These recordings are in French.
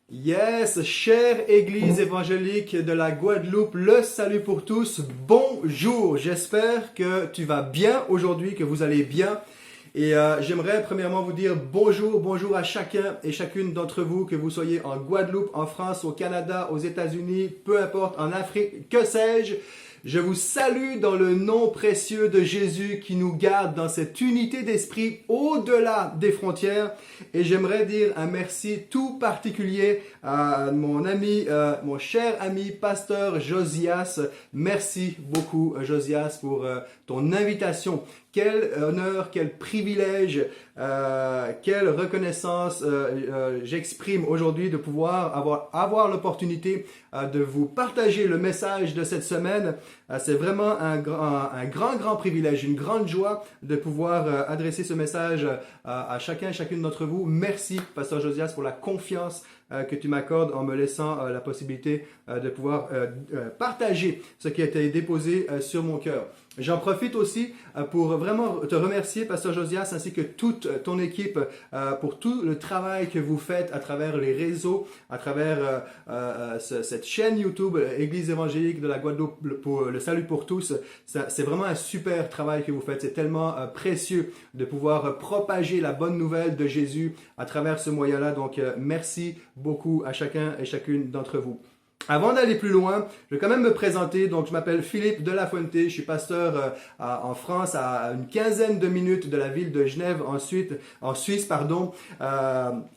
Yes, chère Église évangélique de la Guadeloupe, le salut pour tous, bonjour, j'espère que tu vas bien aujourd'hui, que vous allez bien. Et j'aimerais premièrement vous dire bonjour à chacun et chacune d'entre vous, que vous soyez en Guadeloupe, en France, au Canada, aux États-Unis, peu importe, en Afrique, que sais-je. Je vous salue dans le nom précieux de Jésus qui nous garde dans cette unité d'esprit au-delà des frontières. Et j'aimerais dire un merci tout particulier à mon ami, mon cher ami, pasteur Josias. Merci beaucoup, Josias, pour ton invitation. Quel honneur, quel privilège, quelle reconnaissance j'exprime aujourd'hui de pouvoir avoir l'opportunité de vous partager le message de cette semaine. C'est vraiment un grand privilège, une grande joie de pouvoir adresser ce message à chacun et chacune d'entre vous. Merci, Pasteur Josias, pour la confiance que tu m'accordes en me laissant la possibilité de pouvoir partager ce qui a été déposé sur mon cœur. J'en profite aussi pour vraiment te remercier, Pasteur Josias, ainsi que toute ton équipe pour tout le travail que vous faites à travers les réseaux, à travers cette chaîne YouTube, Église évangélique de la Guadeloupe pour le salut pour tous. C'est vraiment un super travail que vous faites. C'est tellement précieux de pouvoir propager la bonne nouvelle de Jésus à travers ce moyen-là. Donc, merci beaucoup à chacun et chacune d'entre vous. Avant d'aller plus loin, je vais quand même me présenter. Donc, je m'appelle Philippe de la Fuente. Je suis pasteur en France, à une quinzaine de minutes de la ville de Genève, en Suisse.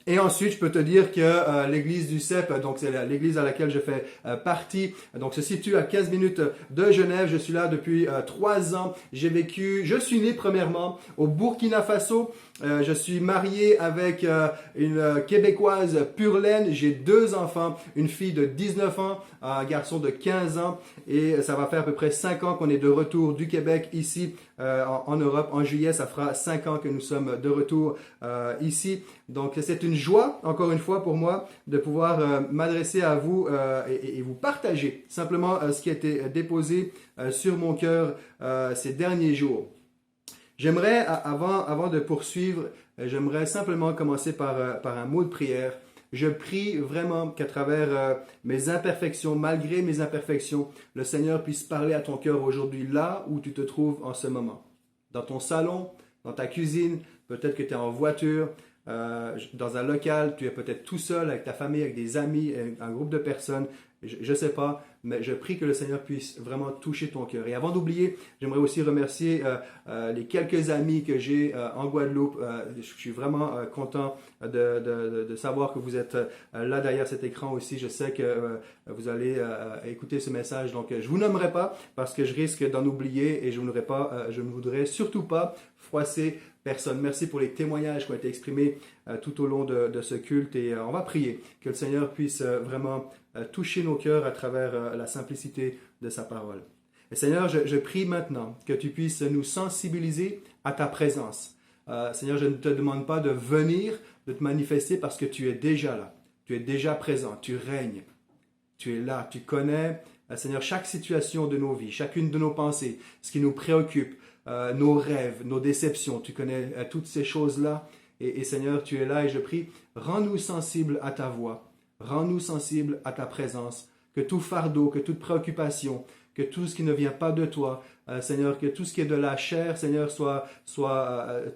Et ensuite, je peux te dire que l'église du CEP, donc c'est l'église à laquelle je fais partie, donc se situe à 15 minutes de Genève. Je suis là depuis 3 ans. Je suis né premièrement au Burkina Faso. Je suis marié avec une Québécoise pure laine. J'ai 2 enfants, une fille de 19 ans, un garçon de 15 ans. Et ça va faire à peu près 5 ans qu'on est de retour du Québec ici en Europe. En juillet, ça fera 5 ans que nous sommes de retour ici. Donc c'est une joie, encore une fois pour moi, de pouvoir m'adresser à vous et vous partager simplement ce qui a été déposé sur mon cœur ces derniers jours. J'aimerais, avant de poursuivre, j'aimerais simplement commencer par un mot de prière. Je prie vraiment qu'à travers mes imperfections, malgré mes imperfections, le Seigneur puisse parler à ton cœur aujourd'hui, là où tu te trouves en ce moment. Dans ton salon, dans ta cuisine, peut-être que tu es en voiture, dans un local, tu es peut-être tout seul avec ta famille, avec des amis, un groupe de personnes. Je ne sais pas, mais je prie que le Seigneur puisse vraiment toucher ton cœur. Et avant d'oublier, j'aimerais aussi remercier les quelques amis que j'ai en Guadeloupe. Je suis vraiment content de savoir que vous êtes là derrière cet écran aussi. Je sais que vous allez écouter ce message. Donc, je ne vous nommerai pas parce que je risque d'en oublier et je ne voudrais surtout pas froisser personne. Merci pour les témoignages qui ont été exprimés tout au long de ce culte et on va prier que le Seigneur puisse vraiment toucher nos cœurs à travers la simplicité de sa parole. Et Seigneur, je prie maintenant que tu puisses nous sensibiliser à ta présence. Seigneur, je ne te demande pas de venir, de te manifester parce que tu es déjà là. Tu es déjà présent, tu règnes. Tu es là, tu connais, Seigneur, chaque situation de nos vies, chacune de nos pensées, ce qui nous préoccupe, nos rêves, nos déceptions. Tu connais toutes ces choses-là. Et Seigneur, tu es là et je prie, rends-nous sensibles à ta voix. Rends-nous sensibles à ta présence. Que tout fardeau, que toute préoccupation, que tout ce qui ne vient pas de toi, Seigneur, que tout ce qui est de la chair, Seigneur, soit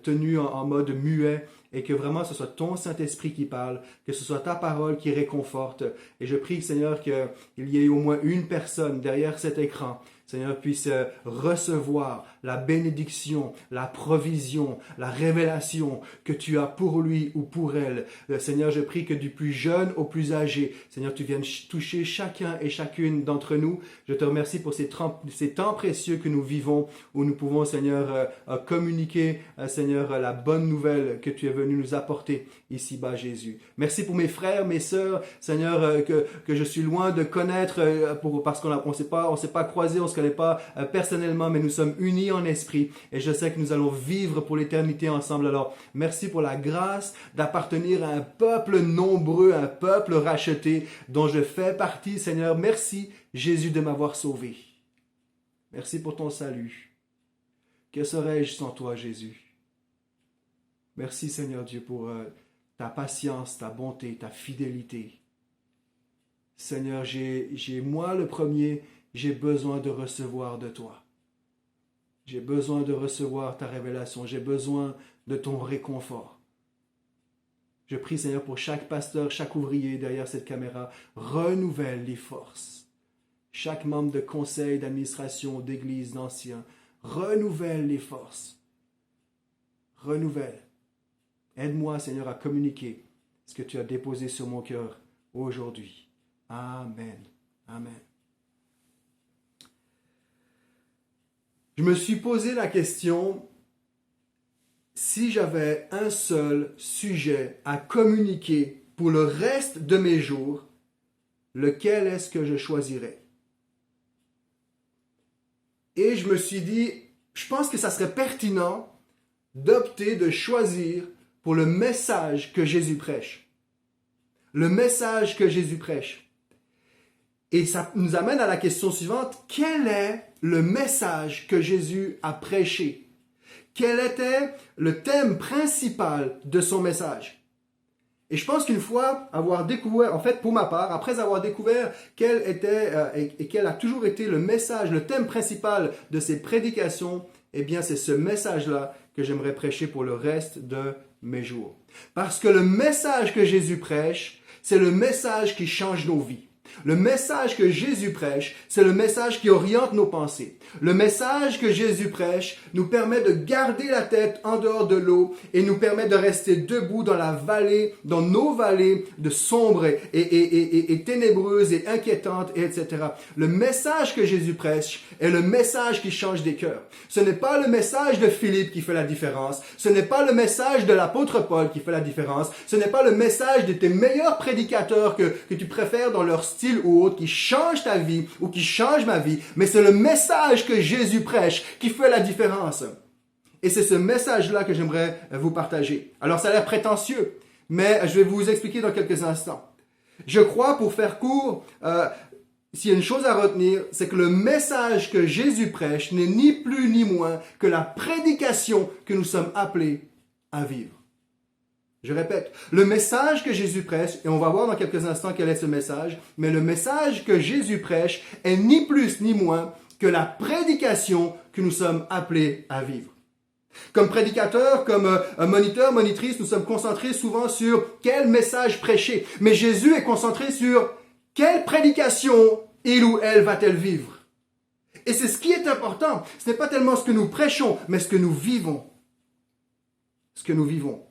tenu en mode muet et que vraiment ce soit ton Saint-Esprit qui parle, que ce soit ta parole qui réconforte. Et je prie, Seigneur, qu'il y ait au moins une personne derrière cet écran, Seigneur, puisse recevoir la bénédiction, la provision, la révélation que tu as pour lui ou pour elle. Seigneur, je prie que du plus jeune au plus âgé, Seigneur, tu viennes toucher chacun et chacune d'entre nous. Je te remercie pour ces temps précieux que nous vivons, où nous pouvons, Seigneur, communiquer, Seigneur, la bonne nouvelle que tu es venu nous apporter ici-bas, Jésus. Merci pour mes frères, mes sœurs, Seigneur, que je suis loin de connaître parce qu'on ne s'est pas croisés, on ne se connaît pas personnellement, mais nous sommes unis en esprit et je sais que nous allons vivre pour l'éternité ensemble. Alors, merci pour la grâce d'appartenir à un peuple nombreux, un peuple racheté dont je fais partie, Seigneur. Merci, Jésus, de m'avoir sauvé. Merci pour ton salut. Que serais-je sans toi, Jésus? Merci, Seigneur Dieu, pour ta patience, ta bonté, ta fidélité. Seigneur, moi le premier, j'ai besoin de recevoir de toi. J'ai besoin de recevoir ta révélation. J'ai besoin de ton réconfort. Je prie, Seigneur, pour chaque pasteur, chaque ouvrier derrière cette caméra. Renouvelle les forces. Chaque membre de conseil, d'administration, d'église, d'anciens. Renouvelle les forces. Renouvelle. Aide-moi, Seigneur, à communiquer ce que tu as déposé sur mon cœur aujourd'hui. Amen. Amen. Je me suis posé la question, si j'avais un seul sujet à communiquer pour le reste de mes jours, lequel est-ce que je choisirais? Et je me suis dit, je pense que ça serait pertinent d'opter, de choisir pour le message que Jésus prêche. Le message que Jésus prêche. Et ça nous amène à la question suivante, quel est le message que Jésus a prêché? Quel était le thème principal de son message? Et je pense qu'une fois avoir découvert, en fait pour ma part, après avoir découvert quel était et quel a toujours été le message, le thème principal de ses prédications, eh bien c'est ce message-là que j'aimerais prêcher pour le reste de mes jours. Parce que le message que Jésus prêche, c'est le message qui change nos vies. Le message que Jésus prêche, c'est le message qui oriente nos pensées. Le message que Jésus prêche nous permet de garder la tête en dehors de l'eau et nous permet de rester debout dans la vallée, dans nos vallées de sombres et ténébreuses et inquiétantes, etc. Le message que Jésus prêche est le message qui change des cœurs. Ce n'est pas le message de Philippe qui fait la différence. Ce n'est pas le message de l'apôtre Paul qui fait la différence. Ce n'est pas le message de tes meilleurs prédicateurs que tu préfères dans leur style ou autre qui change ta vie ou qui change ma vie, mais c'est le message que Jésus prêche qui fait la différence. Et c'est ce message-là que j'aimerais vous partager. Alors ça a l'air prétentieux, mais je vais vous expliquer dans quelques instants. Je crois, pour faire court, s'il y a une chose à retenir, c'est que le message que Jésus prêche n'est ni plus ni moins que la prédication que nous sommes appelés à vivre. Je répète, le message que Jésus prêche, et on va voir dans quelques instants quel est ce message, mais le message que Jésus prêche est ni plus ni moins que la prédication que nous sommes appelés à vivre. Comme prédicateur, comme moniteur, monitrice, nous sommes concentrés souvent sur quel message prêcher. Mais Jésus est concentré sur quelle prédication il ou elle va-t-elle vivre. Et c'est ce qui est important. Ce n'est pas tellement ce que nous prêchons, mais ce que nous vivons. Ce que nous vivons.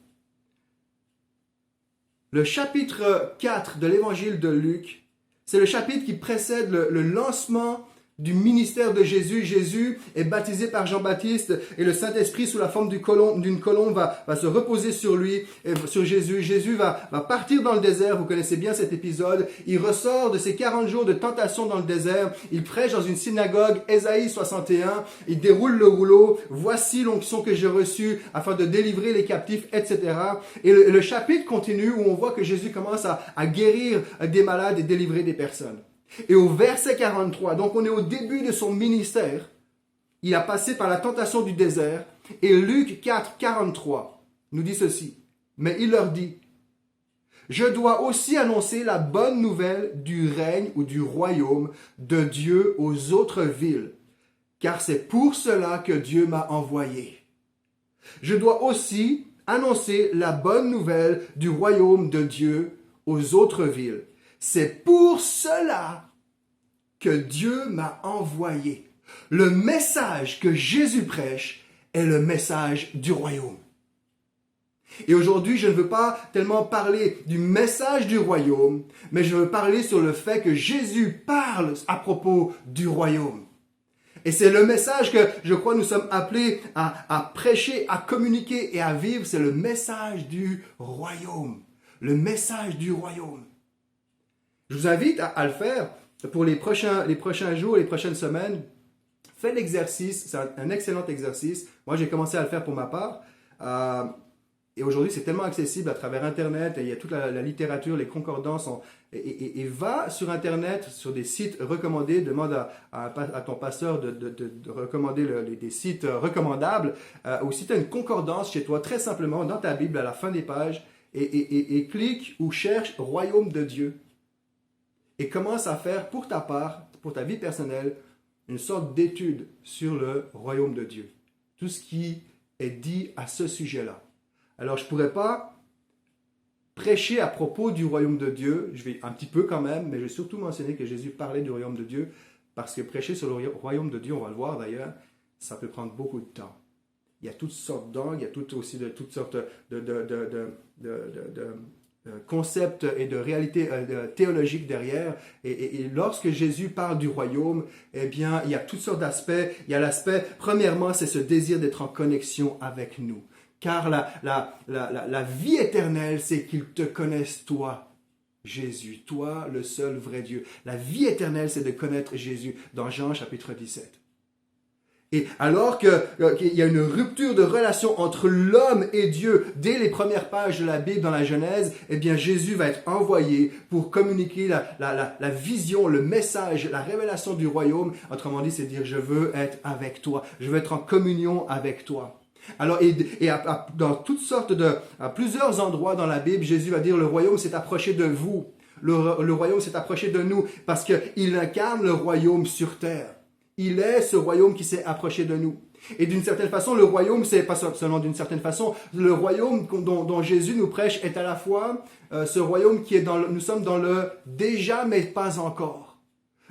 Le chapitre 4 de l'évangile de Luc, c'est le chapitre qui précède le lancement du ministère de Jésus. Jésus est baptisé par Jean-Baptiste et le Saint-Esprit sous la forme d'une colombe va se reposer sur lui, sur Jésus. Jésus va partir dans le désert, vous connaissez bien cet épisode. Il ressort de ses 40 jours de tentation dans le désert. Il prêche dans une synagogue, Ésaïe 61. Il déroule le rouleau. Voici l'onction que j'ai reçue afin de délivrer les captifs, etc. Et le chapitre continue où on voit que Jésus commence à guérir des malades et délivrer des personnes. Et au verset 43, donc on est au début de son ministère, il a passé par la tentation du désert, et Luc 4, 43 nous dit ceci. Mais il leur dit, « Je dois aussi annoncer la bonne nouvelle du règne ou du royaume de Dieu aux autres villes, car c'est pour cela que Dieu m'a envoyé. Je dois aussi annoncer la bonne nouvelle du royaume de Dieu aux autres villes. C'est pour cela que Dieu m'a envoyé. » Le message que Jésus prêche est le message du royaume. Et aujourd'hui, je ne veux pas tellement parler du message du royaume, mais je veux parler sur le fait que Jésus parle à propos du royaume. Et c'est le message que je crois nous sommes appelés à prêcher, à communiquer et à vivre. C'est le message du royaume. Le message du royaume. Je vous invite à le faire pour les prochains jours, les prochaines semaines. Faites l'exercice, c'est un excellent exercice. Moi, j'ai commencé à le faire pour ma part. Et aujourd'hui, c'est tellement accessible à travers Internet. Et il y a toute la littérature, les concordances. Et va sur Internet, sur des sites recommandés. Demande à ton pasteur de recommander des sites recommandables. Ou si tu as une concordance chez toi, très simplement, dans ta Bible, à la fin des pages, et clique ou cherche « Royaume de Dieu ». et commence à faire pour ta part, pour ta vie personnelle, une sorte d'étude sur le royaume de Dieu. Tout ce qui est dit à ce sujet-là. Alors, je ne pourrais pas prêcher à propos du royaume de Dieu, je vais un petit peu quand même, mais je vais surtout mentionner que Jésus parlait du royaume de Dieu, parce que prêcher sur le royaume de Dieu, on va le voir d'ailleurs, ça peut prendre beaucoup de temps. Il y a toutes sortes d'angles, il y a toutes sortes de concepts et de réalités théologiques derrière. Et lorsque Jésus parle du royaume, eh bien, il y a toutes sortes d'aspects. Il y a l'aspect, premièrement, c'est ce désir d'être en connexion avec nous. Car la vie éternelle, c'est qu'ils te connaissent toi, Jésus, toi, le seul vrai Dieu. La vie éternelle, c'est de connaître Jésus dans Jean chapitre 17. Et alors qu'il y a une rupture de relation entre l'homme et Dieu dès les premières pages de la Bible dans la Genèse, eh bien Jésus va être envoyé pour communiquer la vision, le message, la révélation du royaume. Autrement dit, c'est dire je veux être avec toi, je veux être en communion avec toi. Alors, dans toutes sortes à plusieurs endroits dans la Bible, Jésus va dire le royaume s'est approché de vous, le royaume s'est approché de nous parce qu'il incarne le royaume sur terre. Il est ce royaume qui s'est approché de nous. Et d'une certaine façon, le royaume, c'est pas seulement d'une certaine façon, le royaume dont Jésus nous prêche est à la fois ce royaume qui est nous sommes dans le déjà mais pas encore.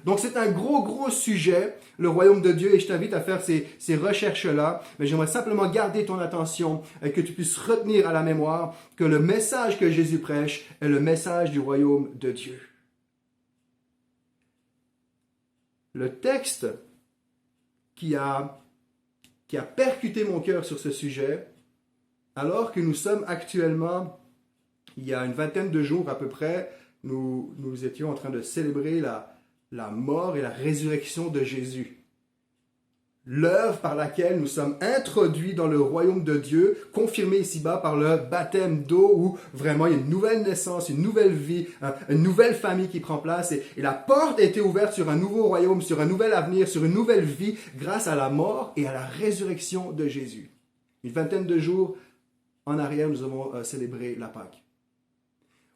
Donc c'est un gros sujet, le royaume de Dieu, et je t'invite à faire ces recherches-là, mais j'aimerais simplement garder ton attention et que tu puisses retenir à la mémoire que le message que Jésus prêche est le message du royaume de Dieu. Le texte qui a percuté mon cœur sur ce sujet, alors que nous sommes actuellement, il y a une vingtaine de jours à peu près, nous étions en train de célébrer la mort et la résurrection de Jésus. L'œuvre par laquelle nous sommes introduits dans le royaume de Dieu, confirmée ici-bas par le baptême d'eau, où vraiment il y a une nouvelle naissance, une nouvelle vie, une nouvelle famille qui prend place, et la porte a été ouverte sur un nouveau royaume, sur un nouvel avenir, sur une nouvelle vie, grâce à la mort et à la résurrection de Jésus. Une vingtaine de jours en arrière, nous avons célébré la Pâque.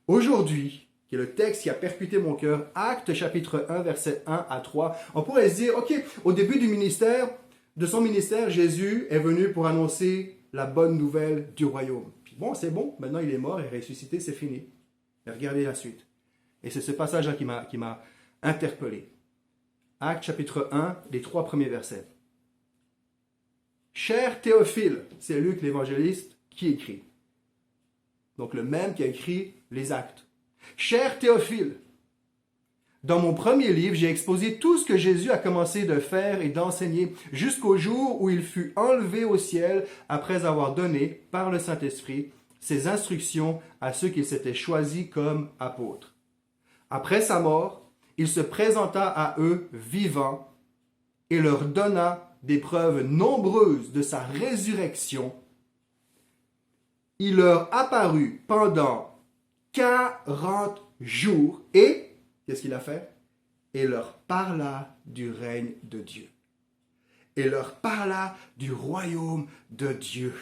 Aujourd'hui, qui est le texte qui a percuté mon cœur, Actes chapitre 1, versets 1 à 3. On pourrait se dire, ok, au début de son ministère, Jésus est venu pour annoncer la bonne nouvelle du royaume. Puis bon, c'est bon, maintenant il est mort et ressuscité, c'est fini. Et regardez la suite. Et c'est ce passage-là qui m'a interpellé. Actes chapitre 1, les 3 premiers versets. Cher Théophile, c'est Luc l'évangéliste qui écrit. Donc le même qui a écrit les Actes. Cher Théophile, dans mon premier livre, j'ai exposé tout ce que Jésus a commencé de faire et d'enseigner jusqu'au jour où il fut enlevé au ciel après avoir donné, par le Saint-Esprit, ses instructions à ceux qu'il s'était choisis comme apôtres. Après sa mort, il se présenta à eux vivant et leur donna des preuves nombreuses de sa résurrection. Il leur apparut pendant 40 jours et, qu'est-ce qu'il a fait? Et leur parla du règne de Dieu. Et leur parla du royaume de Dieu.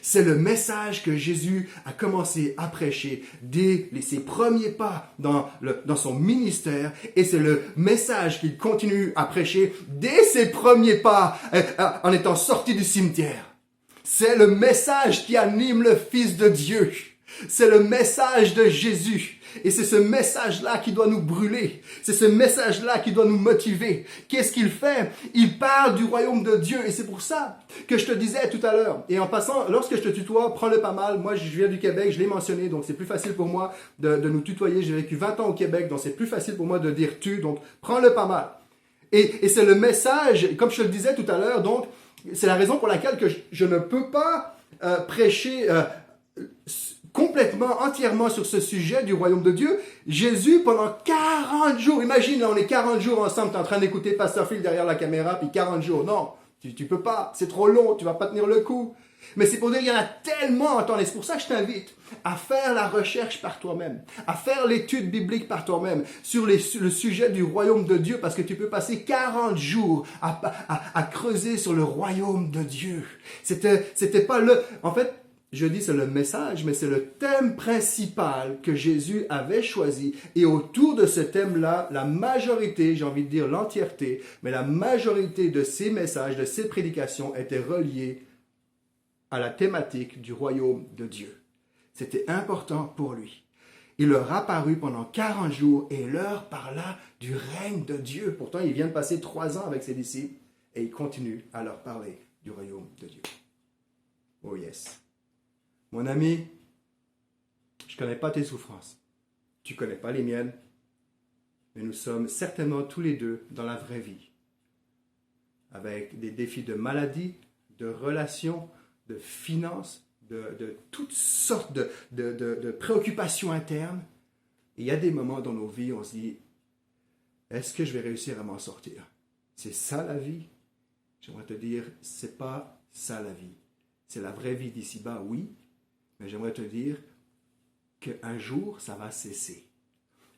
C'est le message que Jésus a commencé à prêcher dès ses premiers pas dans son ministère, et c'est le message qu'il continue à prêcher dès ses premiers pas en étant sorti du cimetière. C'est le message qui anime le Fils de Dieu. C'est le message de Jésus. Et c'est ce message-là qui doit nous brûler. C'est ce message-là qui doit nous motiver. Qu'est-ce qu'il fait? Il parle du royaume de Dieu. Et c'est pour ça que je te disais tout à l'heure. Et en passant, lorsque je te tutoie, prends-le pas mal. Moi, je viens du Québec, je l'ai mentionné. Donc, c'est plus facile pour moi de nous tutoyer. J'ai vécu 20 ans au Québec. Donc, c'est plus facile pour moi de dire tu. Donc, prends-le pas mal. Et c'est le message, comme je te le disais tout à l'heure. Donc, c'est la raison pour laquelle que je ne peux pas prêcher complètement, entièrement sur ce sujet du royaume de Dieu. Jésus, pendant 40 jours, imagine, là, on est 40 jours ensemble, tu es en train d'écouter Pasteur Phil derrière la caméra, puis 40 jours, non, tu peux pas, c'est trop long, tu vas pas tenir le coup. Mais c'est pour dire, il y en a tellement à entendre, et c'est pour ça que je t'invite à faire la recherche par toi-même, à faire l'étude biblique par toi-même sur le sujet du royaume de Dieu, parce que tu peux passer 40 jours à creuser sur le royaume de Dieu. C'était pas en fait, je dis c'est le message, mais c'est le thème principal que Jésus avait choisi. Et autour de ce thème-là, la majorité, j'ai envie de dire l'entièreté, mais la majorité de ces messages, de ces prédications étaient reliées à la thématique du royaume de Dieu. C'était important pour lui. Il leur apparut pendant 40 jours et leur parla du règne de Dieu. Pourtant, il vient de passer 3 ans avec ses disciples et il continue à leur parler du royaume de Dieu. Oh yes. Mon ami, je ne connais pas tes souffrances. Tu ne connais pas les miennes. Mais nous sommes certainement tous les deux dans la vraie vie. Avec des défis de maladie, de relations, de finances, de toutes sortes de préoccupations internes. Et il y a des moments dans nos vies où on se dit, est-ce que je vais réussir à m'en sortir? C'est ça la vie? J'aimerais te dire, c'est pas ça la vie. C'est la vraie vie d'ici-bas, oui, mais j'aimerais te dire qu'un jour, ça va cesser.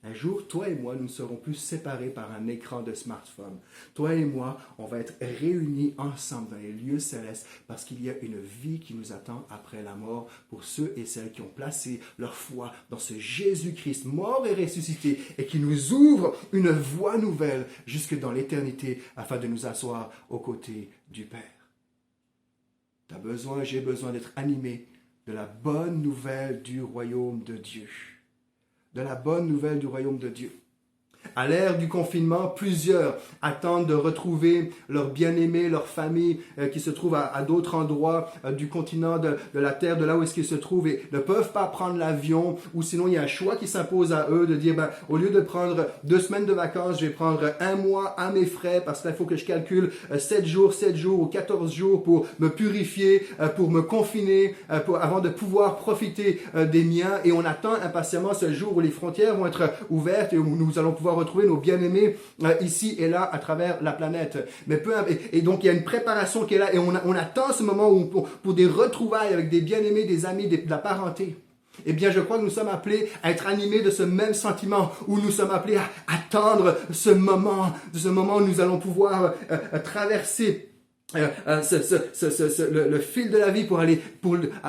Un jour, toi et moi, nous ne serons plus séparés par un écran de smartphone. Toi et moi, on va être réunis ensemble dans les lieux célestes parce qu'il y a une vie qui nous attend après la mort pour ceux et celles qui ont placé leur foi dans ce Jésus-Christ mort et ressuscité et qui nous ouvre une voie nouvelle jusque dans l'éternité afin de nous asseoir aux côtés du Père. Tu as besoin, j'ai besoin d'être animé de la bonne nouvelle du royaume de Dieu. De la bonne nouvelle du royaume de Dieu. À l'ère du confinement, plusieurs attendent de retrouver leurs bien-aimés, leurs familles qui se trouvent à d'autres endroits du continent, de la terre, de là où est-ce qu'ils se trouvent et ne peuvent pas prendre l'avion ou sinon il y a un choix qui s'impose à eux de dire au lieu de prendre 2 semaines de vacances, je vais prendre 1 mois à mes frais parce qu'il faut que je calcule 7 jours ou 14 jours pour me purifier, pour me confiner, avant de pouvoir profiter des miens et on attend impatiemment ce jour où les frontières vont être ouvertes et où nous allons pouvoir retrouver nos bien-aimés ici et là à travers la planète. Mais et donc il y a une préparation qui est là et on attend ce moment où pour des retrouvailles avec des bien-aimés, des amis, de la parenté. Eh bien, je crois que nous sommes appelés à être animés de ce même sentiment où nous sommes appelés à attendre ce moment où nous allons pouvoir traverser le fil de la vie pour aller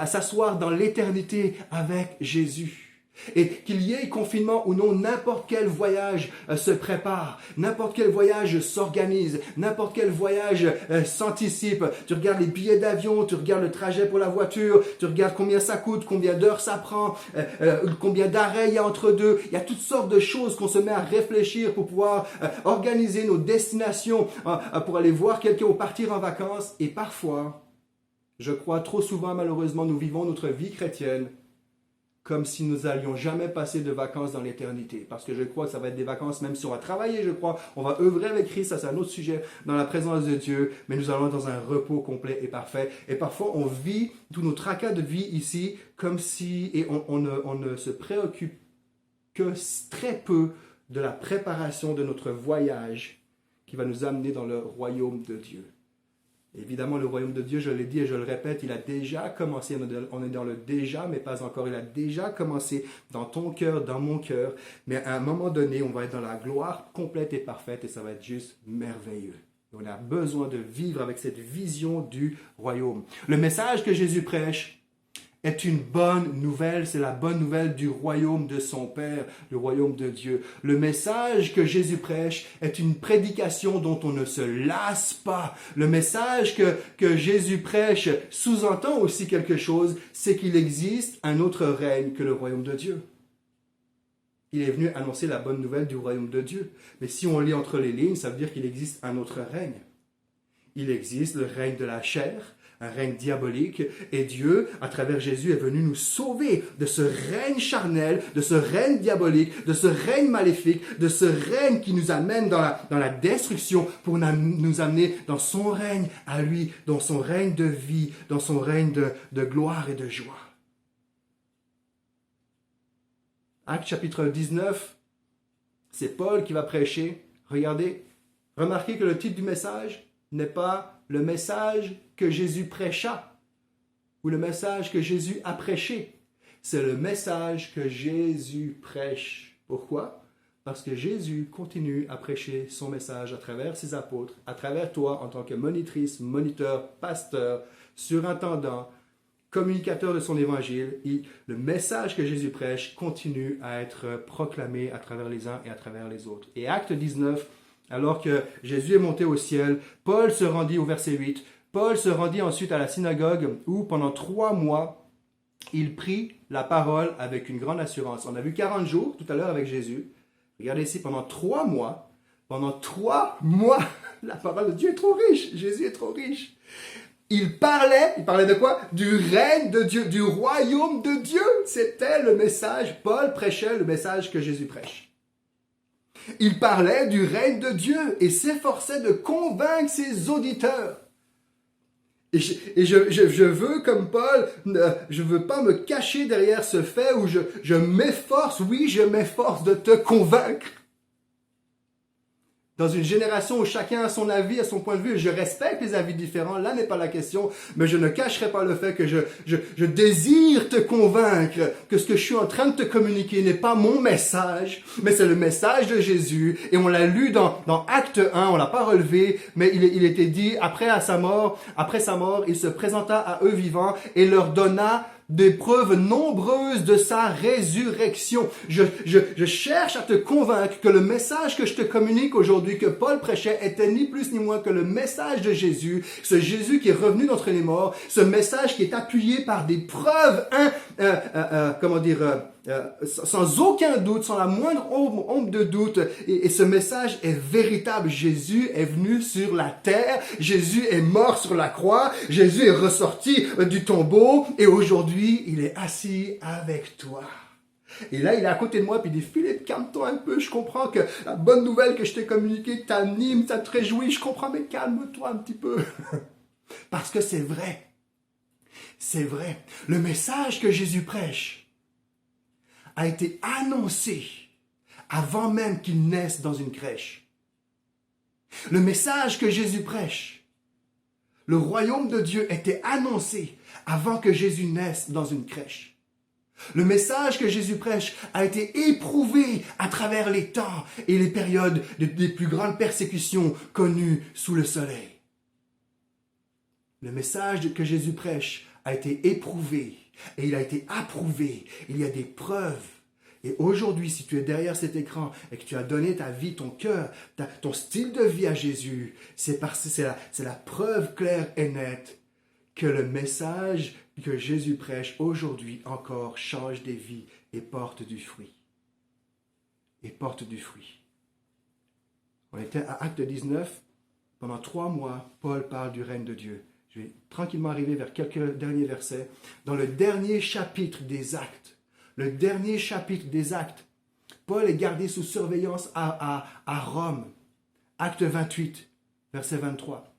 s'asseoir dans l'éternité avec Jésus. Et qu'il y ait confinement ou non, n'importe quel voyage se prépare, n'importe quel voyage s'organise, n'importe quel voyage s'anticipe. Tu regardes les billets d'avion, tu regardes le trajet pour la voiture, tu regardes combien ça coûte, combien d'heures ça prend, combien d'arrêts il y a entre deux. Il y a toutes sortes de choses qu'on se met à réfléchir pour pouvoir organiser nos destinations, pour aller voir quelqu'un ou partir en vacances. Et parfois, je crois trop souvent malheureusement, nous vivons notre vie chrétienne comme si nous n'allions jamais passer de vacances dans l'éternité. Parce que je crois que ça va être des vacances, même si on va travailler, je crois, on va œuvrer avec Christ, ça c'est un autre sujet, dans la présence de Dieu, mais nous allons dans un repos complet et parfait. Et parfois, on vit tous nos tracas de vie ici, comme si, et on ne se préoccupe que très peu de la préparation de notre voyage qui va nous amener dans le royaume de Dieu. Évidemment, le royaume de Dieu, je l'ai dit et je le répète, il a déjà commencé, on est dans le déjà, mais pas encore, il a déjà commencé dans ton cœur, dans mon cœur, mais à un moment donné, on va être dans la gloire complète et parfaite et ça va être juste merveilleux. On a besoin de vivre avec cette vision du royaume. Le message que Jésus prêche est une bonne nouvelle, c'est la bonne nouvelle du royaume de son Père, le royaume de Dieu. Le message que Jésus prêche est une prédication dont on ne se lasse pas. Le message que Jésus prêche sous-entend aussi quelque chose, c'est qu'il existe un autre règne que le royaume de Dieu. Il est venu annoncer la bonne nouvelle du royaume de Dieu. Mais si on lit entre les lignes, ça veut dire qu'il existe un autre règne. Il existe le règne de la chair, un règne diabolique, et Dieu, à travers Jésus, est venu nous sauver de ce règne charnel, de ce règne diabolique, de ce règne maléfique, de ce règne qui nous amène dans la destruction pour nous amener dans son règne à lui, dans son règne de vie, dans son règne de gloire et de joie. Actes chapitre 19, c'est Paul qui va prêcher. Regardez, remarquez que le titre du message n'est pas le message que Jésus prêcha ou le message que Jésus a prêché. C'est le message que Jésus prêche. Pourquoi? Parce que Jésus continue à prêcher son message à travers ses apôtres, à travers toi en tant que monitrice, moniteur, pasteur, surintendant, communicateur de son évangile, le message que Jésus prêche continue à être proclamé à travers les uns et à travers les autres. Et Acte 19, alors que Jésus est monté au ciel, Paul se rendit au verset 8, Paul se rendit ensuite à la synagogue où pendant 3 mois, il prit la parole avec une grande assurance. On a vu 40 jours tout à l'heure avec Jésus. Regardez ici, pendant 3 mois, la parole de Dieu est trop riche, Jésus est trop riche. Il parlait de quoi? Du règne de Dieu, du royaume de Dieu. C'était le message, Paul prêchait le message que Jésus prêche. Il parlait du règne de Dieu et s'efforçait de convaincre ses auditeurs. Et je veux, comme Paul, je veux pas me cacher derrière ce fait où je m'efforce de te convaincre. Dans une génération où chacun a son avis, a son point de vue, et je respecte les avis différents, là n'est pas la question, mais je ne cacherai pas le fait que je désire te convaincre que ce que je suis en train de te communiquer n'est pas mon message, mais c'est le message de Jésus. Et on l'a lu dans Acte 1, on l'a pas relevé, mais il était dit, après sa mort, il se présenta à eux vivants et leur donna des preuves nombreuses de sa résurrection. Je cherche à te convaincre que le message que je te communique aujourd'hui, que Paul prêchait, était ni plus ni moins que le message de Jésus, ce Jésus qui est revenu d'entre les morts, ce message qui est appuyé par des preuves, sans aucun doute, sans la moindre ombre de doute, et ce message est véritable. Jésus est venu sur la terre, Jésus est mort sur la croix, Jésus est ressorti du tombeau, et aujourd'hui, il est assis avec toi. Et là, il est à côté de moi, puis il dit, Philippe, calme-toi un peu, je comprends que la bonne nouvelle que je t'ai communiquée t'anime, ça te réjouit, je comprends, mais calme-toi un petit peu. Parce que c'est vrai. C'est vrai. Le message que Jésus prêche a été annoncé avant même qu'il naisse dans une crèche. Le message que Jésus prêche, le royaume de Dieu était annoncé avant que Jésus naisse dans une crèche. Le message que Jésus prêche a été éprouvé à travers les temps et les périodes des plus grandes persécutions connues sous le soleil. Le message que Jésus prêche a été éprouvé et il a été approuvé. Il y a des preuves. Et aujourd'hui, si tu es derrière cet écran et que tu as donné ta vie, ton cœur, ton style de vie à Jésus, c'est la preuve claire et nette que le message que Jésus prêche aujourd'hui encore change des vies et porte du fruit. On était à Acte 19. Pendant 3 mois, Paul parle du règne de Dieu. Je vais tranquillement arriver vers quelques derniers versets. Dans le dernier chapitre des Actes, Paul est gardé sous surveillance à Rome. Acte 28, verset 23.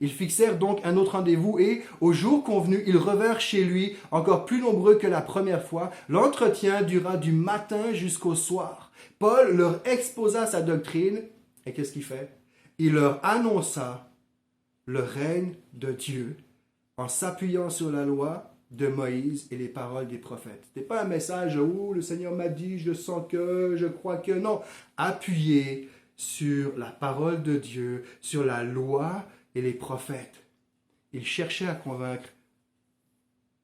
Ils fixèrent donc un autre rendez-vous et, au jour convenu, ils revinrent chez lui, encore plus nombreux que la première fois. L'entretien dura du matin jusqu'au soir. Paul leur exposa sa doctrine, et qu'est-ce qu'il fait? Il leur annonça le règne de Dieu en s'appuyant sur la loi de Moïse et les paroles des prophètes. Ce n'est pas un message où le Seigneur m'a dit, je sens que, je crois que, non. Appuyé sur la parole de Dieu, sur la loi et les prophètes. Il cherchait à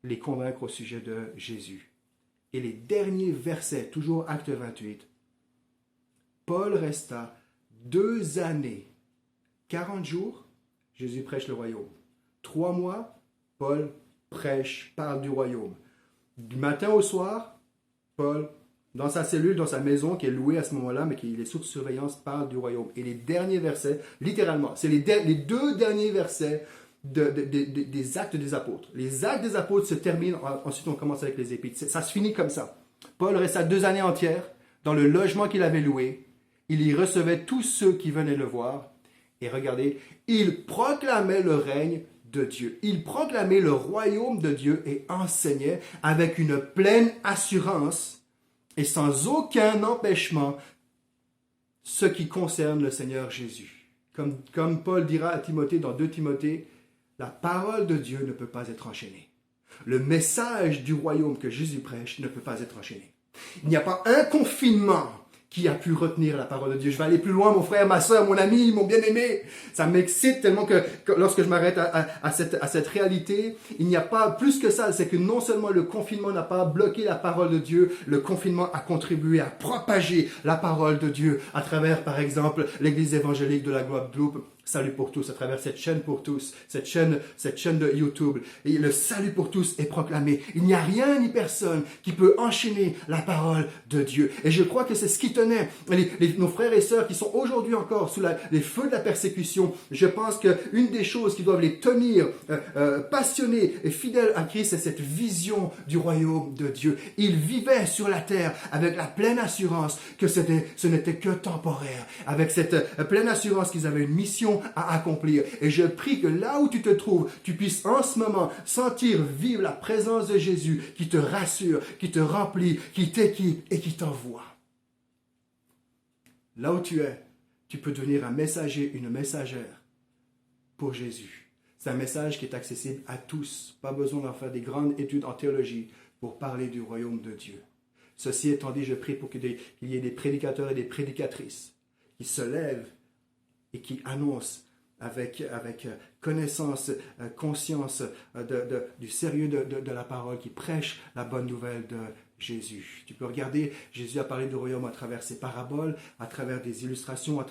les convaincre au sujet de Jésus. Et les derniers versets, toujours Acte 28, Paul resta 2 années, 40 jours, Jésus prêche le royaume. 3 mois, Paul parle du royaume. Du matin au soir, Paul, dans sa cellule, dans sa maison, qui est louée à ce moment-là, mais qui est sous surveillance, parle du royaume. Et les derniers versets, littéralement, c'est les 2 derniers versets des Actes des Apôtres. Les Actes des Apôtres se terminent, ensuite on commence avec les Épîtres. Ça se finit comme ça. Paul resta 2 années entières dans le logement qu'il avait loué. Il y recevait tous ceux qui venaient le voir. Et regardez, il proclamait le règne de Dieu. Il proclamait le royaume de Dieu et enseignait avec une pleine assurance et sans aucun empêchement ce qui concerne le Seigneur Jésus. Comme Paul dira à Timothée dans 2 Timothée, la parole de Dieu ne peut pas être enchaînée. Le message du royaume que Jésus prêche ne peut pas être enchaîné. Il n'y a pas un confinement qui a pu retenir la parole de Dieu. Je vais aller plus loin, mon frère, ma soeur, mon ami, mon bien-aimé. Ça m'excite tellement que lorsque je m'arrête à cette réalité, il n'y a pas plus que ça. C'est que non seulement le confinement n'a pas bloqué la parole de Dieu, le confinement a contribué à propager la parole de Dieu à travers, par exemple, l'église évangélique de la Guadeloupe. Salut pour tous, à travers cette chaîne pour tous, cette chaîne de YouTube. Et le salut pour tous est proclamé. Il n'y a rien ni personne qui peut enchaîner la parole de Dieu. Et je crois que c'est ce qui tenait nos frères et sœurs qui sont aujourd'hui encore sous les feux de la persécution. Je pense qu'une des choses qui doivent les tenir passionnés et fidèles à Christ, c'est cette vision du royaume de Dieu. Ils vivaient sur la terre avec la pleine assurance que ce n'était que temporaire. Avec cette pleine assurance qu'ils avaient une mission à accomplir. Et je prie que là où tu te trouves, tu puisses en ce moment sentir vivre la présence de Jésus qui te rassure, qui te remplit, qui t'équipe et qui t'envoie. Là où tu es, tu peux devenir un messager, une messagère pour Jésus. C'est un message qui est accessible à tous. Pas besoin d'en faire des grandes études en théologie pour parler du royaume de Dieu. Ceci étant dit, je prie pour qu'il y ait des prédicateurs et des prédicatrices qui se lèvent et qui annonce avec connaissance, conscience du sérieux de la parole, qui prêche la bonne nouvelle de Jésus. Tu peux regarder, Jésus a parlé du royaume à travers ses paraboles, à travers des illustrations,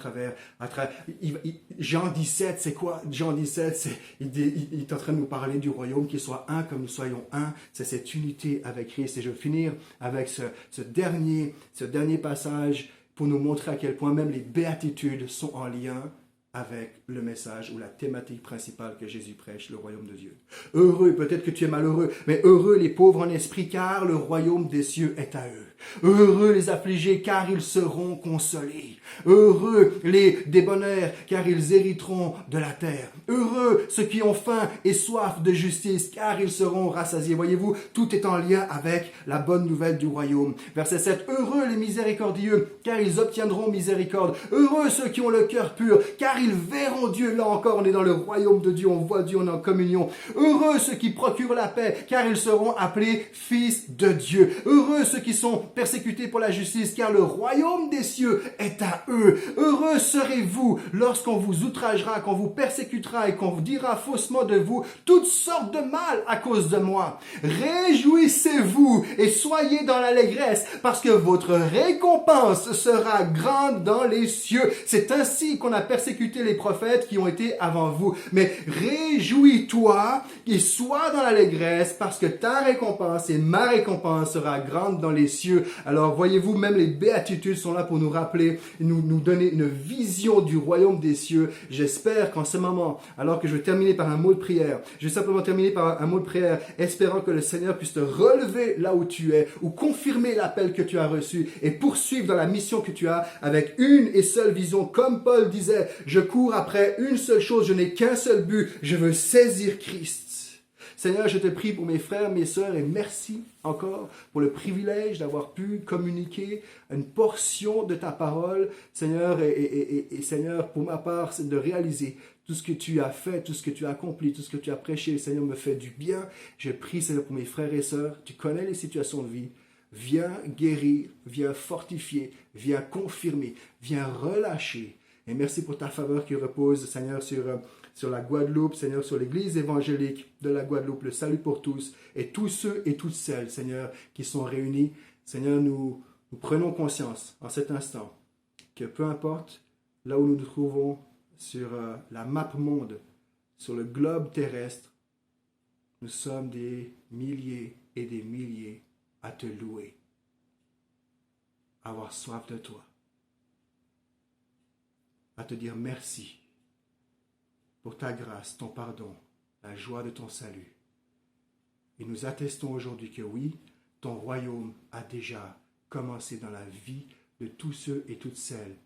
Jean 17, c'est quoi? Jean 17, il est en train de nous parler du royaume, qu'il soit un comme nous soyons un. C'est cette unité avec Christ. Et je vais finir avec ce dernier passage pour nous montrer à quel point même les béatitudes sont en lien avec le message ou la thématique principale que Jésus prêche, le royaume de Dieu. Heureux, peut-être que tu es malheureux, mais heureux les pauvres en esprit, car le royaume des cieux est à eux. Heureux les affligés, car ils seront consolés. Heureux les débonnaires, car ils hériteront de la terre. Heureux ceux qui ont faim et soif de justice, car ils seront rassasiés. Voyez-vous, tout est en lien avec la bonne nouvelle du royaume. Verset 7. Heureux les miséricordieux, car ils obtiendront miséricorde. Heureux ceux qui ont le cœur pur, car ils verront Dieu. Là encore, on est dans le royaume de Dieu, on voit Dieu, on est en communion. Heureux ceux qui procurent la paix, car ils seront appelés fils de Dieu. Heureux ceux qui sont persécutés pour la justice, car le royaume des cieux est à eux. Heureux serez-vous lorsqu'on vous outragera, qu'on vous persécutera et qu'on vous dira faussement de vous toutes sortes de mal à cause de moi. Réjouissez-vous et soyez dans l'allégresse, parce que votre récompense sera grande dans les cieux. C'est ainsi qu'on a persécuté les prophètes qui ont été avant vous. Mais réjouis-toi et sois dans l'allégresse, parce que ta récompense et ma récompense sera grande dans les cieux. Alors voyez-vous, même les béatitudes sont là pour nous rappeler, nous donner une vision du royaume des cieux. J'espère qu'en ce moment, alors que je vais terminer par un mot de prière, je vais simplement terminer par un mot de prière, espérant que le Seigneur puisse te relever là où tu es, ou confirmer l'appel que tu as reçu, et poursuivre dans la mission que tu as, avec une et seule vision. Comme Paul disait, je cours après une seule chose, je n'ai qu'un seul but, je veux saisir Christ. Seigneur, je te prie pour mes frères, mes sœurs, et merci encore pour le privilège d'avoir pu communiquer une portion de ta parole, Seigneur, et Seigneur, pour ma part, c'est de réaliser tout ce que tu as fait, tout ce que tu as accompli, tout ce que tu as prêché, Seigneur, me fait du bien. Je prie, Seigneur, pour mes frères et sœurs, tu connais les situations de vie, viens guérir, viens fortifier, viens confirmer, viens relâcher. Et merci pour ta faveur qui repose, Seigneur, sur la Guadeloupe, Seigneur, sur l'église évangélique de la Guadeloupe, le salut pour tous, et tous ceux et toutes celles, Seigneur, qui sont réunis. Seigneur, nous prenons conscience en cet instant que peu importe là où nous nous trouvons sur la map monde, sur le globe terrestre, nous sommes des milliers et des milliers à te louer, à avoir soif de toi, à te dire merci pour ta grâce, ton pardon, la joie de ton salut. Et nous attestons aujourd'hui que oui, ton royaume a déjà commencé dans la vie de tous ceux et toutes celles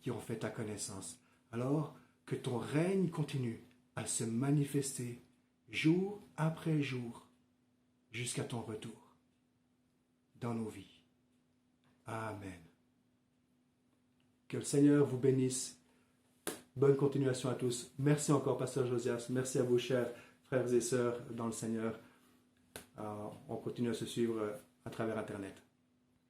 qui ont fait ta connaissance. Alors que ton règne continue à se manifester jour après jour jusqu'à ton retour dans nos vies. Amen. Que le Seigneur vous bénisse. Bonne continuation à tous. Merci encore, Pasteur Josias. Merci à vous, chers frères et sœurs dans le Seigneur. On continue à se suivre à travers Internet.